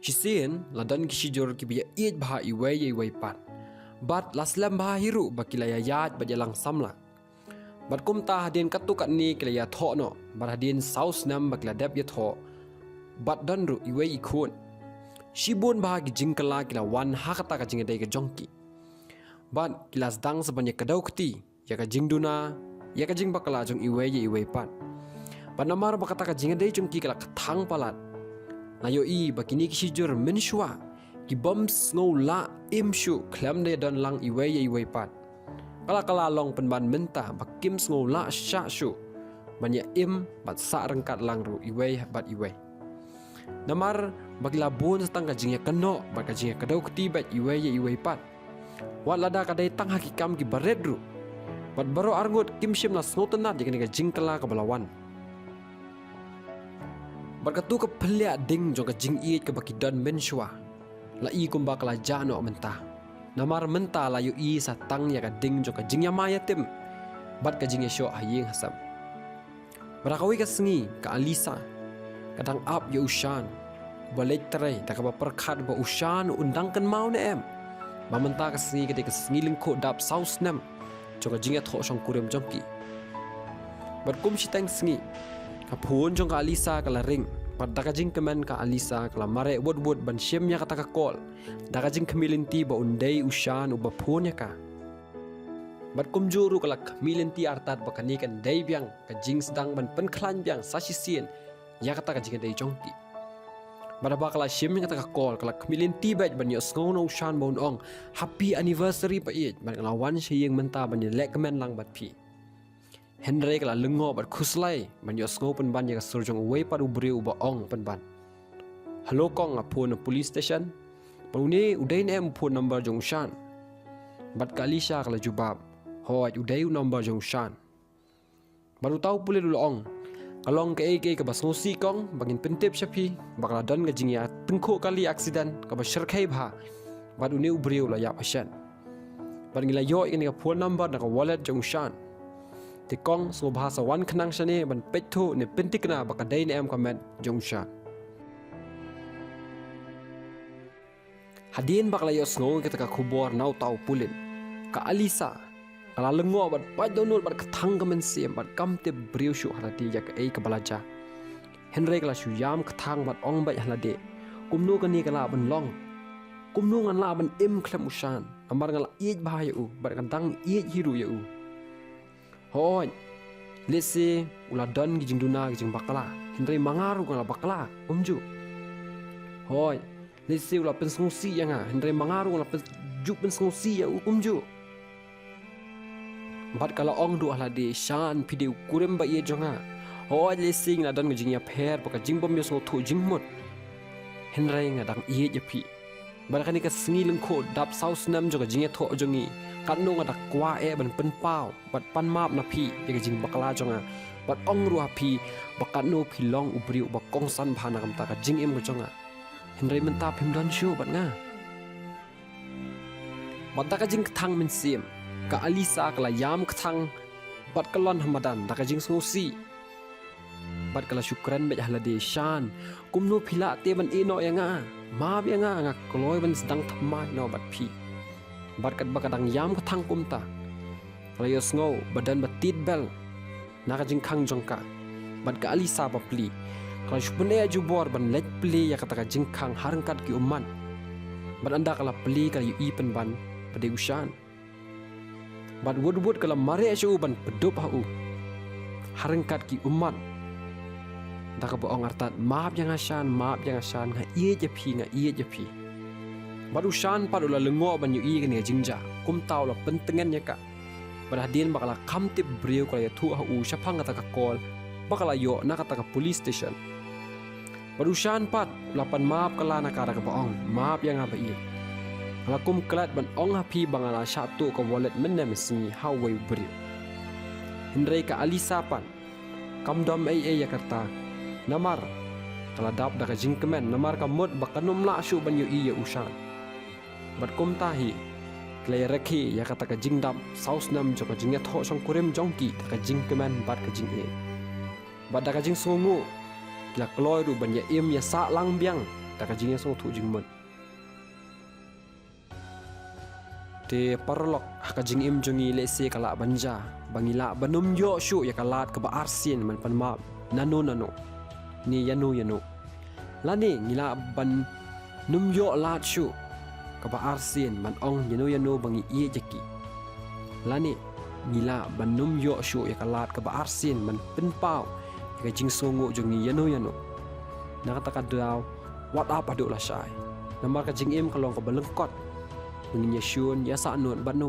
Shisin ladan kishijor ki biya iet baha iway pat. Bat laslam baha hiru bakilaya yat bajalang samla. Bat kumta hadin katukat ni kilaya tho no. Bat hadin saus nam bakila dep ya tho. Bat danru iway ikun. Shibun baha ki jingkala kila wan hakata ka jingadai ka jongki. Bat kilas dang sebanyak kadau keti. Ya ka jingduna. Ya ka jing bakala jong iway pat. Bat namar bakata ka jingadai jongki kila katang palat. Layo i bakini kishijur menshua ki bombs ngau la imshu klam de don lang iway pat. Kala long penban menta bakim ngau la sha shu banya im bat sa rengkat lang ru iway bat iway. Namar bagla bun setang kajingnya keno bat kajingnya kadau keti bat iway pat. Wat lada kadai tang hakikam ki baret ru. Bat baro arngut kim shim la ngau tenat jika ni kajing kala ke balawan. Berkatu ke pelia ding jong ke jing iit ke baki don menshua. La i kumba kala jano mentah. Namar mentah la yu i satang ya ke ding jong ke jing yamaya tim. Bat ke jing yesho haying hasam. Berakawi ke sengi ke Alisa. Kadang ap ya ushan. Balik terai tak apa perkat ba ushan undangkan mau ne em. Ba mentah ke sengi ke sengi lingko dap saus nem. Jong ke jing ya tho shong kurim jongki. Berkum shitang sengi. Kapun jong ka Alisa kala ring. Pada kajing kemen ka Alisa kala mare wod ban syemnya kata ka kol. Da kajing kemilinti ba undai ushan uba punya ka. Bat kumjuru kala kemilinti artat ba kanikan dai biang kajing sedang ban penklan biang sasisien ya kata kajing dai jongki. Pada ba kala syemnya kata ka kol kala kemilinti bat ban yo sngono ushan ba unong happy anniversary pa it ban kala wan syeng menta ban lek kemen lang bat pi. Henry kala lengo bat khuslai ban yo sngo pen ban ya surjong way padu breu ba ong pen ban. Hello kong apun police station. Pauni udai ne empun number jong shan. Bat Kalisha kala jubab. Hoi udai number jong shan. Baru tahu pule dulu ong. Kalong ke ke bas ngosi kong bangin pentip syapi bakala dan ngajing ya tengko kali aksiden ka ba syarkai bha. Bat uni ubreu la ya pasien. Bat ngila yo ini ka phone number na ka wallet jong shan. Tikong so bahasa wan kenang shane ban petho ne pentikna bakadai ne em comment jong sha. Hadin bakla yo sngo kita ka khubor nau tau pulin. Ka Alisa kala lengo bat padonul bat kathang kamen sem bat kamte briu shu halati ya ka ei ka balaja. Henry kala shu yam kathang bat ong bat halade. Kumnu kani kala ban long. Kumnu ngan la ban im khlem ushan. Amar ngala iej bahaya u bat kandang iej hiru ya u. Hoi, lesi uladon gijing duna gijing bakala. Henry mangaru kala bakala, umju. Hoi, lesi ulah pensungsi yang ah. Henry mangaru kala penjuk pensungsi ya umju. Bat kala ong du alade shan pide kurim ba ye jonga. Hoi lesi ngadon gijing ya per baka jing bom yo tu jing mut. Henry ngadang iye jepi. Barakani ka sengi lengko dap saus nam juga jing ya tho jongi. Kanu ngadak kwa ban penpau bat pan map na pi ye jing bakala jonga bat ong ruha pi bakanu pi long ubri ba kongsan bhana kam ta ka jing em jonga Henry menta phim don shu bat nga bat ka jing thang min sim ka Alisa kala yam thang bat kalon hamadan da ka jing susi bat kala syukran be halade shan kumnu phila te ban ino yanga ma bi nga kloi ban sedang thamai no bat pi Barkat bakadang yam katang kumta. Layo sngo badan batit bel. Naka jingkang jongka. Bad ka Alisa papli. Kalau shupene aju bor ban let pli ya kata ka jingkang harangkat ki umman. Bad anda kala pli kala yu ipen ban pada ushan. Bad wud kala mare aju ban pedup hau. Harangkat ki umman. Daka boong artat maaf yang asan nga iye jepi. Baru shan padu la lengo ban yu i kani jingja kum tau la pentengan ya ka berhadin bakala kamtip breu kala tu ha u syapang kata ka call bakala yo na kata ka police station baru shan pat lapan maap kala na kara ka baong maap yang apa i kala kum klat ban ong hapi bangala satu ka wallet menna mesni how way breu Henry ka Alisa pan kamdom ai ya kata namar kala dap da ka jingkemen namar ka mod bakanum la shu ban yu i ya ushan Bat kum tahi Klaya rekhi ya kata ka jing dam saus nam jo ka jing ya tho song kurim jongki ka jing keman bat ka jing e Bat da ka jing sungu Kila kloi ru ban ya im ya sa lang biang ta ka jing ya song thu jing mun te parlok ka jing im jongi le se kala banja bangila banum yo shu ya kalat ka ba arsin man panma nano ni yanu lani ngila ban num yo lat shu ka ba arsin man ong yanu bangi ie jeki lani ngila ban num yo shu ya kalat ka ba arsin man penpau ka jing songo jongi yanu nakataka daw wat apa do la sai namar ka jing im kalong ka balengkot ngin ya shun ya sa nun ban no